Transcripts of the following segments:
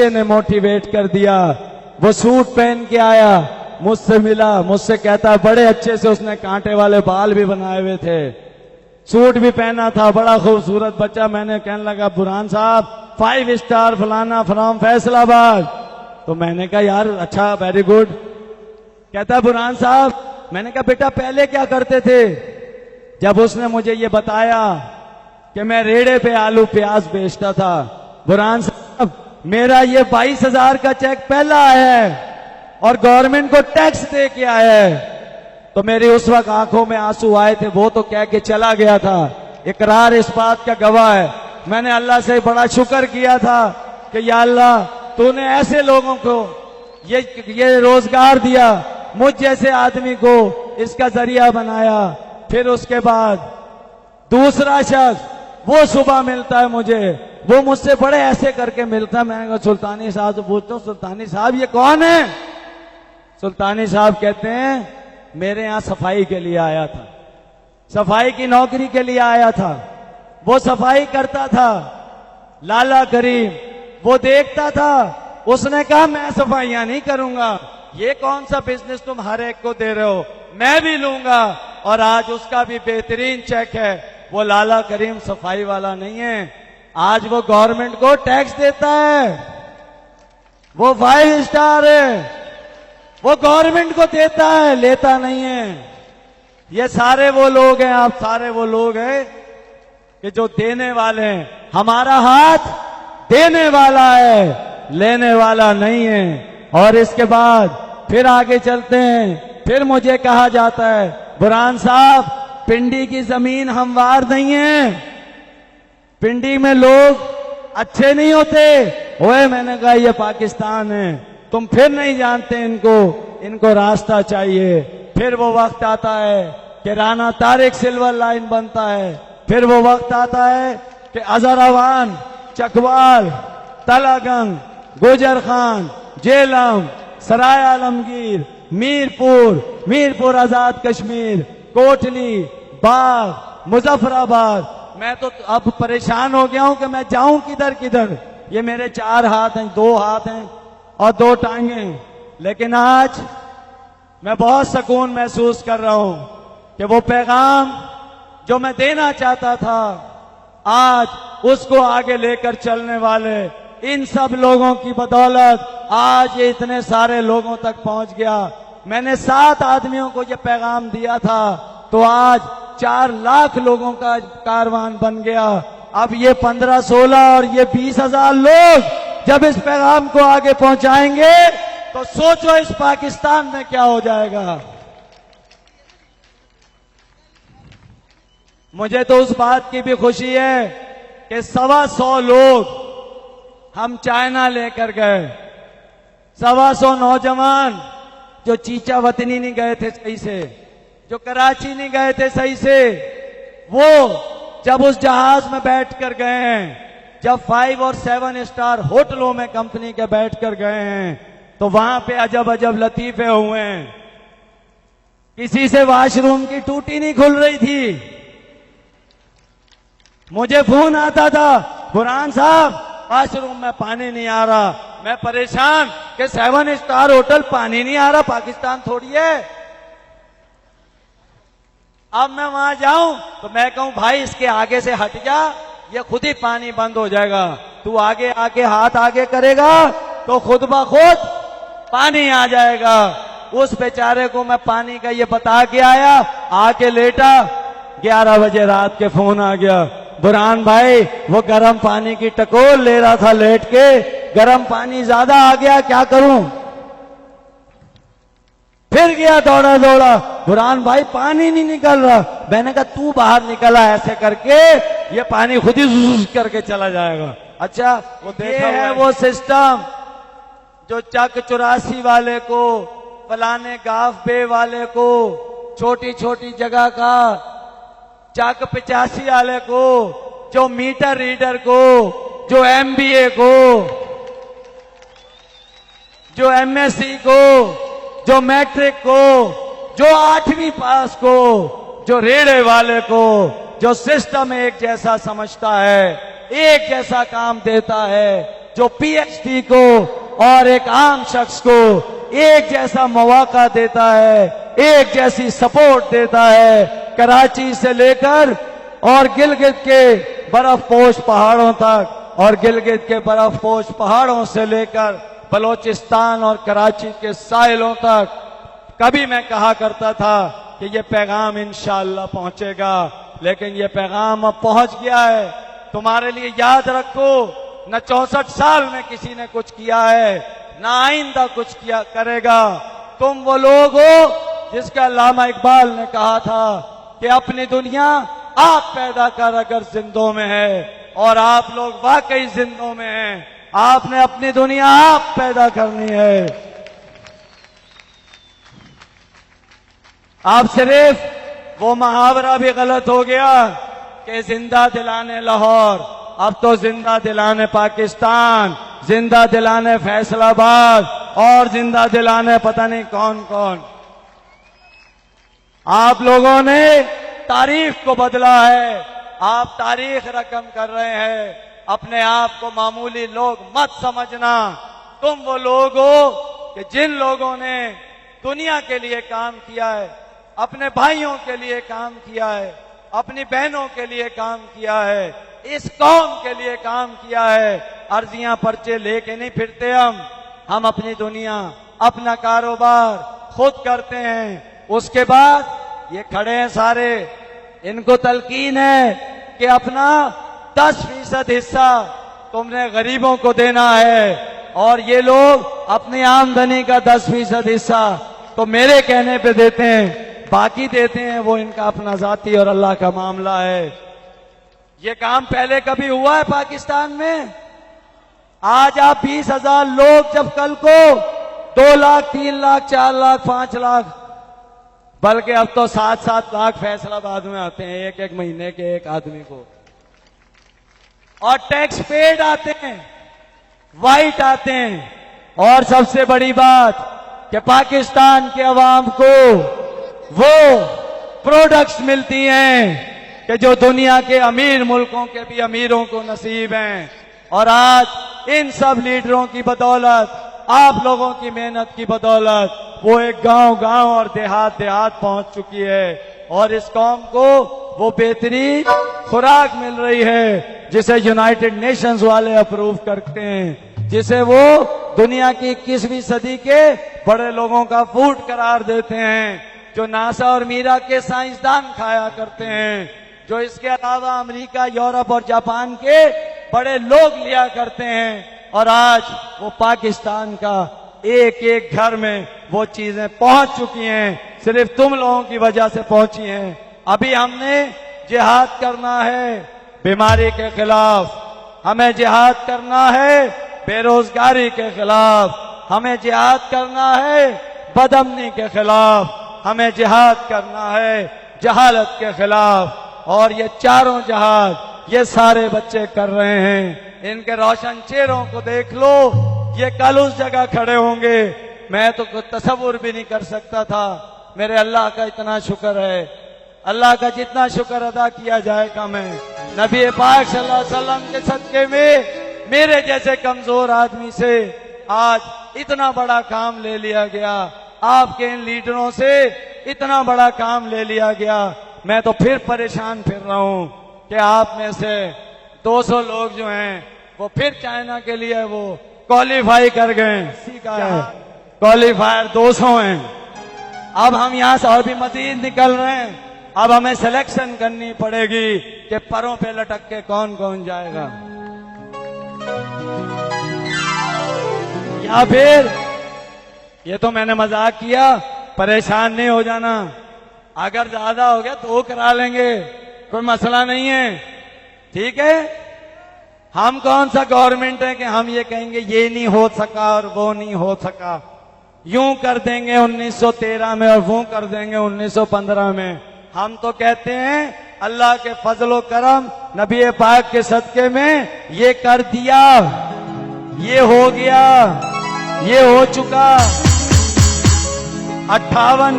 ने मोटिवेट कर दिया। वो सूट पहन के आया, मुझसे मिला, मुझसे कहता बड़े अच्छे से उसने कांटे वाले बाल भी बनाए हुए थे, सूट भी पहना था, बड़ा खूबसूरत बच्चा। मैंने कहने लगा बुरहान साहब 5 स्टार फलाना फ्रॉम फैसलाबाद। तो मैंने कहा यार अच्छा, वेरी गुड। कहता बुरहान साहब, मैंने कहा बेटा पहले क्या करते थे? जब उसने मुझे ये बताया कि मैं रेड़े पे आलू प्याज बेचता था, बुरहान साहब मेरा ये 22,000 का चेक पहला है और गवर्नमेंट को टैक्स दे के आया है। तो मेरी उस वक्त आंखों में आंसू आए थे। वो तो कह के चला गया था, इकरार इस बात का गवाह है। मैंने अल्लाह से बड़ा शुक्र किया था कि या अल्लाह तूने ऐसे लोगों को ये रोजगार दिया, मुझ जैसे आदमी को इसका जरिया बनाया। फिर उसके बाद दूसरा शख्स वो सुबह मिलता है मुझे, वो मुझसे बड़े ऐसे करके मिलता है। मैंने कहा सुल्तानी साहब से पूछता हूँ, सुल्तानी साहब ये कौन है? सुल्तानी साहब कहते हैं मेरे यहां सफाई के लिए आया था, सफाई की नौकरी के लिए आया था। वो सफाई करता था, लाला करीम वो देखता था। उसने कहा मैं सफाइयां नहीं करूंगा, ये कौन सा बिजनेस तुम हर एक को दे रहे हो, मैं भी लूंगा। और आज उसका भी बेहतरीन चेक है। वो लाला करीम सफाई वाला नहीं है, आज वो गवर्नमेंट को टैक्स देता है। वो 5 स्टार है, वो गवर्नमेंट को देता है, लेता नहीं है। ये सारे वो लोग हैं, आप सारे वो लोग हैं कि जो देने वाले हैं। हमारा हाथ देने वाला है, लेने वाला नहीं है। और इसके बाद फिर आगे चलते हैं। फिर मुझे कहा जाता है बुरहान साहब पिंडी की जमीन हमवार नहीं है, पिंडी में लोग अच्छे नहीं होते। ओए मैंने कहा ये पाकिस्तान है, तुम फिर नहीं जानते इनको रास्ता चाहिए। फिर वो वक्त आता है कि राना तारिक सिल्वर लाइन बनता है। फिर वो वक्त आता है कि अजहरावान, चकवाल, तलागंग, गुजर खान, जेलम, सराय आलमगीर, मीरपुर आजाद कश्मीर, कोटली, बाग, मुजफ्फराबाद। मैं तो अब परेशान हो गया हूं कि मैं जाऊं किधर किधर। ये मेरे 4 हाथ हैं, 2 हाथ हैं और 2 टांगें। लेकिन आज मैं बहुत सुकून महसूस कर रहा हूं कि वो पैगाम जो मैं देना चाहता था, आज उसको आगे लेकर चलने वाले इन सब लोगों की बदौलत आज ये इतने सारे लोगों तक पहुंच गया। मैंने 7 आदमियों को ये पैगाम दिया था तो आज 4 लाख लोगों का कारवान बन गया। अब ये 15-16 और ये 20,000 लोग जब इस पैगाम को आगे पहुंचाएंगे तो सोचो इस पाकिस्तान में क्या हो जाएगा। मुझे तो उस बात की भी खुशी है कि 125 लोग हम चाइना लेकर गए। 125 नौजवान जो चीचा वतनी नहीं गए थे सही से, जो कराची नहीं गए थे सही से, वो जब उस जहाज में बैठ कर गए हैं, जब 5 और 7 स्टार होटलों में कंपनी के बैठ कर गए हैं, तो वहां पे अजब अजब लतीफे हुए हैं। किसी से वॉशरूम की टूटी नहीं खुल रही थी। मुझे फोन आता था बुरहान साहब वॉशरूम में पानी नहीं आ रहा। मैं परेशान कि 7 स्टार होटल पानी नहीं आ रहा, पाकिस्तान थोड़ी है। अब मैं वहां जाऊं तो मैं कहूं भाई इसके आगे से हट जा, ये खुद ही पानी बंद हो जाएगा। तू आगे आके हाथ आगे करेगा तो खुद ब खुद पानी आ जाएगा। उस बेचारे को मैं पानी का ये बता के आया, आके लेटा। 11 बजे रात के फोन आ गया, बुरहान भाई वो गर्म पानी की टकोर ले रहा था लेट के, गर्म पानी ज्यादा आ गया, क्या करूं? फिर गया दौड़ा दौड़ा, बुरहान भाई पानी नहीं निकल रहा। मैंने कहा तू बाहर निकला, ऐसे करके ये पानी खुद ही करके चला जाएगा। अच्छा वो देखा है वो सिस्टम जो चक 84 वाले को, फलाने गाफ बे वाले को, छोटी छोटी जगह का चक 85 वाले को, जो मीटर रीडर को, जो MBA को, जो MSc को, जो मैट्रिक को, जो 8वीं पास को, जो रेड़े वाले को, जो सिस्टम एक जैसा समझता है, एक जैसा काम देता है, जो पीएचडी को और एक आम शख्स को एक जैसा मौका देता है, एक जैसी सपोर्ट देता है, कराची से लेकर और गिलगित के बर्फपोश पहाड़ों तक, और गिलगित के बर्फपोश पहाड़ों से लेकर बलोचिस्तान और कराची के साहिलों तक। कभी मैं कहा करता था कि ये पैगाम इंशाअल्लाह पहुंचेगा, लेकिन ये पैगाम अब पहुंच गया है। तुम्हारे लिए याद रखो, न 64 साल में किसी ने कुछ किया है, न आइंदा कुछ किया करेगा। तुम वो लोग हो जिसका अल्लामा इकबाल ने कहा था कि अपनी दुनिया आप पैदा कर अगर जिंदों में है, और आप लोग वाकई जिंदों में हैं। आपने अपनी दुनिया आप पैदा करनी है। आप सिर्फ वो मुहावरा भी गलत हो गया कि जिंदा दिलाने लाहौर, अब तो जिंदा दिलाने पाकिस्तान, जिंदा दिलाने फैसलाबाद और जिंदा दिलाने पता नहीं कौन कौन। आप लोगों ने तारीख को बदला है, आप तारीख रकम कर रहे हैं। अपने आप को मामूली लोग मत समझना। तुम वो लोग हो कि जिन लोगों ने दुनिया के लिए काम किया है, अपने भाइयों के लिए काम किया है, अपनी बहनों के लिए काम किया है, इस कौम के लिए काम किया है। अर्जियां पर्चे लेके नहीं फिरते हम अपनी दुनिया, अपना कारोबार खुद करते हैं। उसके बाद ये खड़े हैं सारे, इनको तलकीन है कि अपना 10% हिस्सा तुमने गरीबों को देना है, और ये लोग अपनी आमदनी का 10% हिस्सा तो मेरे कहने पे देते हैं, बाकी देते हैं वो इनका अपना जाती और अल्लाह का मामला है। ये काम पहले कभी हुआ है पाकिस्तान में? आज आप 20,000 लोग जब कल को 2 लाख, 3 लाख, 4 लाख, 5 लाख, बल्कि अब तो 7-7 लाख फैसलाबाद में आते हैं एक महीने के एक आदमी को, और टैक्स पेड आते हैं, वाइट आते हैं। और सबसे बड़ी बात कि पाकिस्तान के अवाम को वो प्रोडक्ट्स मिलती हैं कि जो दुनिया के अमीर मुल्कों के भी अमीरों को नसीब हैं। और आज इन सब लीडरों की बदौलत, आप लोगों की मेहनत की बदौलत वो एक गांव-गांव और देहात-देहात पहुंच चुकी है, और इस कौम को वो बेहतरीन खुराक मिल रही है जिसे यूनाइटेड नेशंस वाले अप्रूव करते हैं, जिसे वो दुनिया की 21वीं सदी के बड़े लोगों का फूड करार देते हैं, जो नासा और मीरा के साइंसदान खाया करते हैं, जो इसके अलावा अमेरिका, यूरोप और जापान के बड़े लोग लिया करते हैं। और आज वो पाकिस्तान का एक एक घर में वो चीजें पहुंच चुकी हैं, सिर्फ तुम लोगों की वजह से पहुंची हैं। अभी हमने जिहाद करना है बीमारी के खिलाफ, हमें जिहाद करना है बेरोजगारी के खिलाफ, हमें जिहाद करना है बदअमनी के खिलाफ, हमें जिहाद करना है जहालत के खिलाफ। और ये चारों जहाद ये सारे बच्चे कर रहे हैं। इनके रोशन चेहरों को देख लो, ये कल उस जगह खड़े होंगे, मैं तो तसव्वुर भी नहीं कर सकता था। मेरे अल्लाह का इतना शुक्र है, अल्लाह का जितना शुक्र अदा किया जाए कम है। नबी पाक सल्लल्लाहु अलैहि वसल्लम के सदके में मेरे जैसे कमजोर आदमी से आज इतना बड़ा काम ले लिया गया, आपके इन लीडरों से इतना बड़ा काम ले लिया गया। मैं तो फिर परेशान फिर रहा हूं कि आप में से 200 लोग जो हैं वो फिर चाइना के लिए वो क्वालिफाई कर गए, सीखा है, क्वालिफायर 200 हैं। अब हम यहां से और भी मजीद निकल रहे हैं। अब हमें सिलेक्शन करनी पड़ेगी कि परों पे लटक के कौन कौन जाएगा, या फिर ये तो मैंने मजाक किया, परेशान नहीं हो जाना, अगर ज्यादा हो गया तो करा लेंगे, कोई मसला नहीं है, ठीक है। हम कौन सा गवर्नमेंट है कि हम ये कहेंगे ये नहीं हो सका और वो नहीं हो सका, यूं कर देंगे 1913 में और वो कर देंगे 1915 में। हम तो कहते हैं अल्लाह के फजलो करम, नबी पाक के सदके में ये कर दिया, ये हो गया, ये हो चुका। 58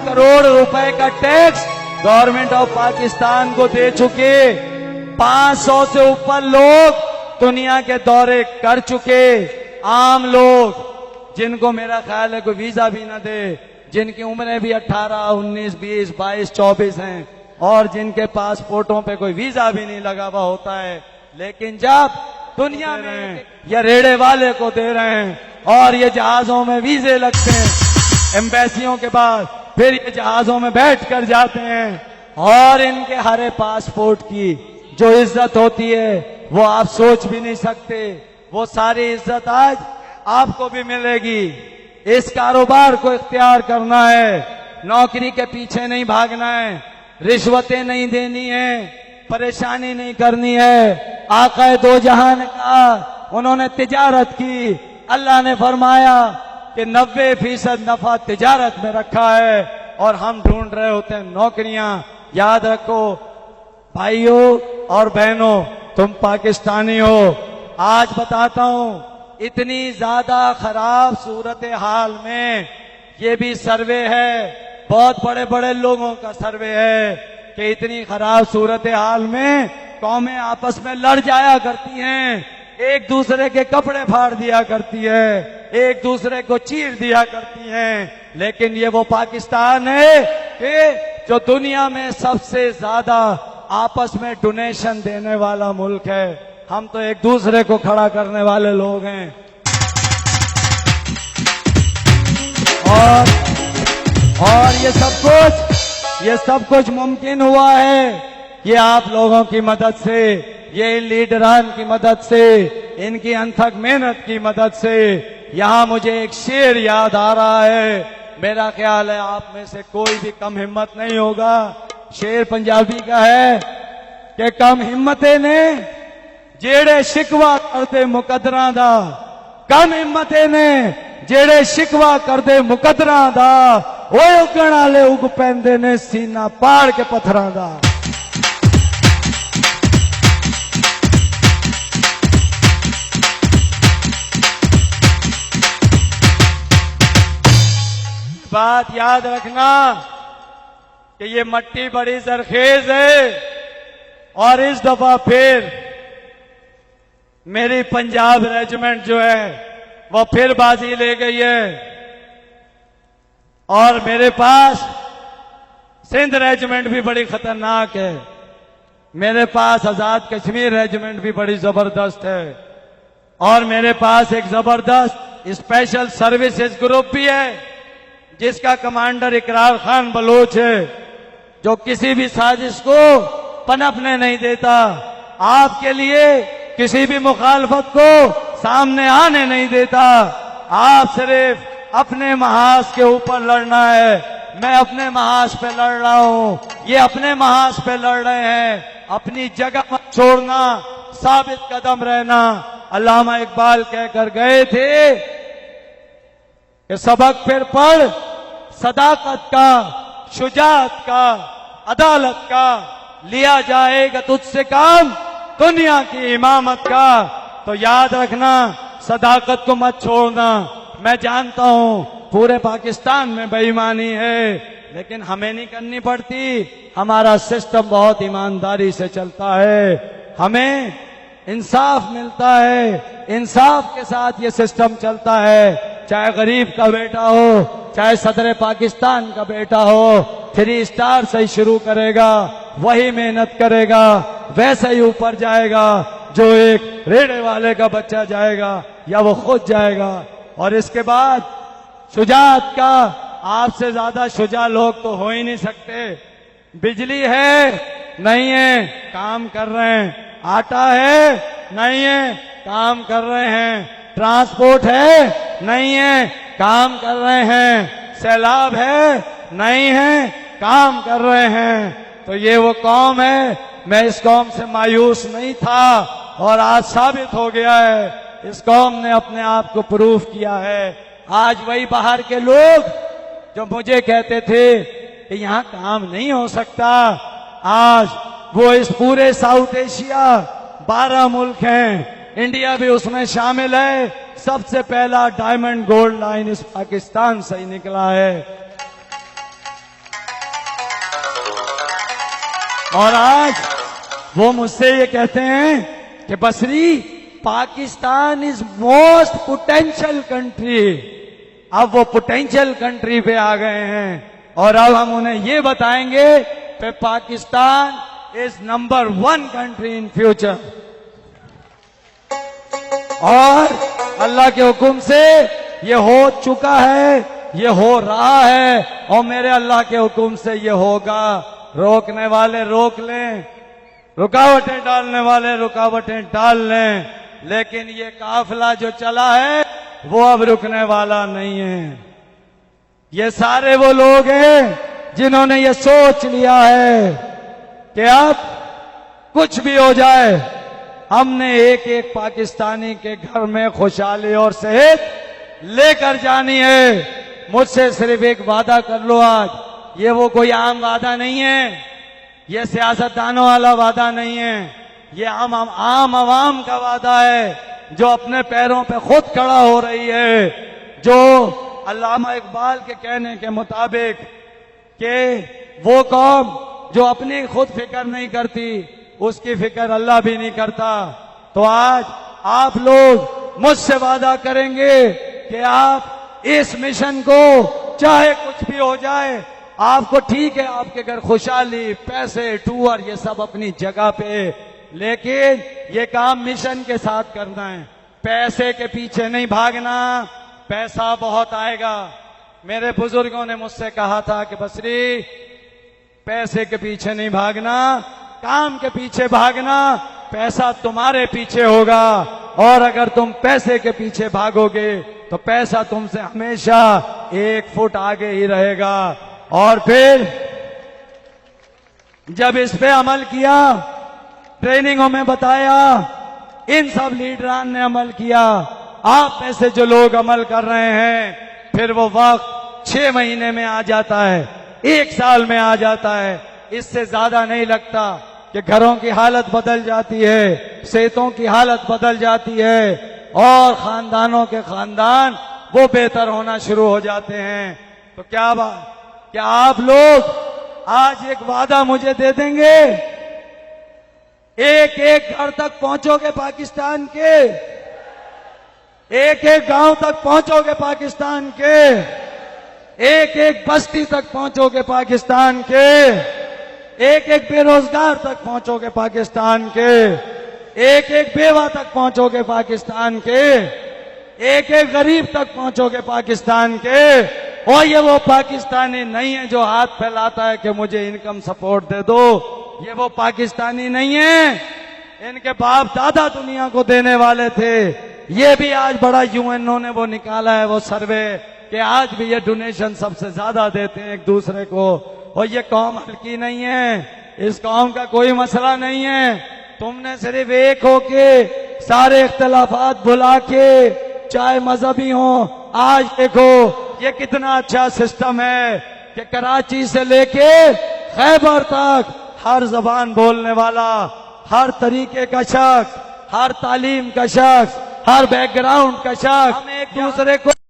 करोड़ रुपए का टैक्स गवर्नमेंट ऑफ पाकिस्तान को दे चुके। 500 से ऊपर लोग दुनिया के दौरे कर चुके, आम लोग जिनको मेरा ख्याल है कोई वीजा भी ना दे, जिनकी उम्रें भी 18, 19, 20, 22, 24 हैं और जिनके पासपोर्टों पे कोई वीजा भी नहीं लगा हुआ होता है, लेकिन जब दुनिया में ये रेड़े वाले को दे रहे हैं और ये जहाजों में वीजे लगते हैं एम्बेसियों के बाद, फिर ये जहाजों में बैठ कर जाते हैं और इनके हरे पासपोर्ट की जो इज्जत होती है वो आप सोच भी नहीं सकते। वो सारी इज्जत आज आपको भी मिलेगी। इस कारोबार को इख्तियार करना है, नौकरी के पीछे नहीं भागना है, रिश्वतें नहीं देनी है, परेशानी नहीं करनी है। आका दो जहां ने कहा, उन्होंने तिजारत की, अल्लाह ने फरमाया कि 90% नफा तिजारत में रखा है और हम ढूंढ रहे होते हैं नौकरियां। याद रखो भाइयों और बहनों, तुम पाकिस्तानी हो। आज बताता हूं, इतनी ज्यादा खराब सूरत हाल में ये भी सर्वे है, बहुत बड़े बड़े लोगों का सर्वे है कि इतनी खराब सूरत हाल में कौमें आपस में लड़ जाया करती हैं, एक दूसरे के कपड़े फाड़ दिया करती है, एक दूसरे को चीर दिया करती हैं। लेकिन ये वो पाकिस्तान है कि जो दुनिया में सबसे ज्यादा आपस में डोनेशन देने वाला मुल्क है। हम तो एक दूसरे को खड़ा करने वाले लोग हैं। और ये सब कुछ मुमकिन हुआ है ये आप लोगों की मदद से, ये इन लीडरान की मदद से, इनकी अनथक मेहनत की मदद से। यहां मुझे एक शेर याद आ रहा है, मेरा ख्याल है आप में से कोई भी कम हिम्मत नहीं होगा। शेर पंजाबी का है कि कम हिम्मते ने जेड़े शिकवा करते मुकदरा दा, कम हिम्मते ने जेड़े शिकवा करते मुकदरा दा, ओए उगण आले उग पैंदे ने सीना पाड़ के पत्थरां दा। बात याद रखना कि ये मट्टी बड़ी जरखेज है और इस दफा फिर मेरी पंजाब रेजिमेंट जो है वो फिर बाजी ले गई है और मेरे पास सिंध रेजिमेंट भी बड़ी खतरनाक है, मेरे पास आजाद कश्मीर रेजिमेंट भी बड़ी जबरदस्त है और मेरे पास एक जबरदस्त स्पेशल सर्विसेज ग्रुप भी है जिसका कमांडर इकरार खान बलोच है, जो किसी भी साजिश को पनपने नहीं देता, आपके लिए किसी भी मुखालफत को सामने आने नहीं देता। आप सिर्फ अपने महाज के ऊपर लड़ना है, मैं अपने महाज पे लड़ रहा हूं, ये अपने महाज पे लड़ रहे हैं। अपनी जगह मत छोड़ना, साबित कदम रहना। अल्लामा इकबाल कहकर गए थे कि सबक फिर पढ़ सदाकत का, शुजाअत का, अदालत का, लिया जाएगा तुझसे काम दुनिया की इमामत का। तो याद रखना, सदाकत को मत छोड़ना। मैं जानता हूं पूरे पाकिस्तान में बेईमानी है, लेकिन हमें नहीं करनी पड़ती, हमारा सिस्टम बहुत ईमानदारी से चलता है, हमें इंसाफ मिलता है, इंसाफ के साथ ये सिस्टम चलता है। चाहे गरीब का बेटा हो, चाहे सदर पाकिस्तान का बेटा हो, 3 स्टार से ही शुरू करेगा, वही मेहनत करेगा, वैसे ही ऊपर जाएगा जो एक रेड़े वाले का बच्चा जाएगा या वो खुद जाएगा। और इसके बाद शुजाअत का, आपसे ज्यादा शुजा लोग तो हो ही नहीं सकते। बिजली है नहीं है, काम कर रहे हैं। आटा है नहीं है, काम कर रहे हैं। ट्रांसपोर्ट है नहीं है, काम कर रहे हैं। सैलाब है नहीं है, काम कर रहे हैं। तो ये वो कौम है, मैं इस कौम से मायूस नहीं था और आज साबित हो गया है। इस कौम ने अपने आप को प्रूफ किया है। आज वही बाहर के लोग जो मुझे कहते थे कि यहां काम नहीं हो सकता, आज वो इस पूरे साउथ एशिया 12 मुल्क हैं, इंडिया भी उसमें शामिल है, सबसे पहला डायमंड गोल्ड लाइन इस पाकिस्तान से ही निकला है। और आज वो मुझसे ये कहते हैं कि बसरी, Pakistan is most potential country. अब वो पोटेंशियल कंट्री पे आ गए हैं और अब हम उन्हें ये बताएंगे कि Pakistan is number 1 country in future. और अल्लाह के हुक्म से ये हो चुका है, ये हो रहा है और मेरे अल्लाह के हुक्म से ये होगा। रोकने वाले रोक लें, रुकावटें डालने वाले रुकावटें डाल लें, लेकिन ये काफिला जो चला है वो अब रुकने वाला नहीं है। ये सारे वो लोग हैं जिन्होंने ये सोच लिया है कि अब कुछ भी हो जाए, हमने एक एक पाकिस्तानी के घर में खुशहाली और सेहत लेकर जानी है। मुझसे सिर्फ एक वादा कर लो आज, ये वो कोई आम वादा नहीं है, ये सियासतदानों वाला वादा नहीं है, ये आम आवाम का वादा है जो अपने पैरों पे खुद खड़ा हो रही है, जो अल्लामा इकबाल के कहने के मुताबिक कि वो कौम जो अपनी खुद फिक्र नहीं करती उसकी फिक्र अल्लाह भी नहीं करता। तो आज आप लोग मुझसे वादा करेंगे कि आप इस मिशन को चाहे कुछ भी हो जाए, आपको ठीक है आपके घर खुशहाली, पैसे, टूर ये सब अपनी जगह पे, लेकिन ये काम मिशन के साथ करना है। पैसे के पीछे नहीं भागना, पैसा बहुत आएगा। मेरे बुजुर्गों ने मुझसे कहा था कि बसरी, पैसे के पीछे नहीं भागना, काम के पीछे भागना, पैसा तुम्हारे पीछे होगा। और अगर तुम पैसे के पीछे भागोगे तो पैसा तुमसे हमेशा 1 फुट आगे ही रहेगा। और फिर जब इस पे अमल किया, ट्रेनिंगों में बताया, इन सब लीडरान ने अमल किया, आप में से जो लोग अमल कर रहे हैं, फिर वो वक्त 6 महीने में आ जाता है, 1 साल में आ जाता है, इससे ज्यादा नहीं लगता कि घरों की हालत बदल जाती है, सेहतों की हालत बदल जाती है और खानदानों के खानदान वो बेहतर होना शुरू हो जाते हैं। तो क्या आप लोग आज एक वादा मुझे दे देंगे, एक एक घर तक पहुंचोगे पाकिस्तान के, एक एक गांव तक पहुंचोगे पाकिस्तान के, एक एक बस्ती तक पहुंचोगे पाकिस्तान के, एक एक बेरोजगार तक पहुंचोगे पाकिस्तान के, एक एक बेवा तक पहुंचोगे पाकिस्तान के, एक एक गरीब तक पहुंचोगे पाकिस्तान के। और ये वो पाकिस्तानी नहीं है जो हाथ फैलाता है कि मुझे इनकम सपोर्ट दे दो, ये वो पाकिस्तानी नहीं है, इनके बाप दादा दुनिया को देने वाले थे। ये भी आज बड़ा यूएनओ ने वो निकाला है वो सर्वे कि आज भी ये डोनेशन सबसे ज्यादा देते हैं एक दूसरे को। और ये कौम हल्की नहीं है, इस कौम का कोई मसला नहीं है। तुमने सिर्फ एक होके सारे इख्तलाफात भुला के, चाहे मजहबी हो, आज देखो ये कितना अच्छा सिस्टम है कि कराची से लेके खैबर तक हर जबान बोलने वाला, हर तरीके का शख्स, हर तालीम का शख्स, हर बैकग्राउंड का शख्स हम एक दूसरे को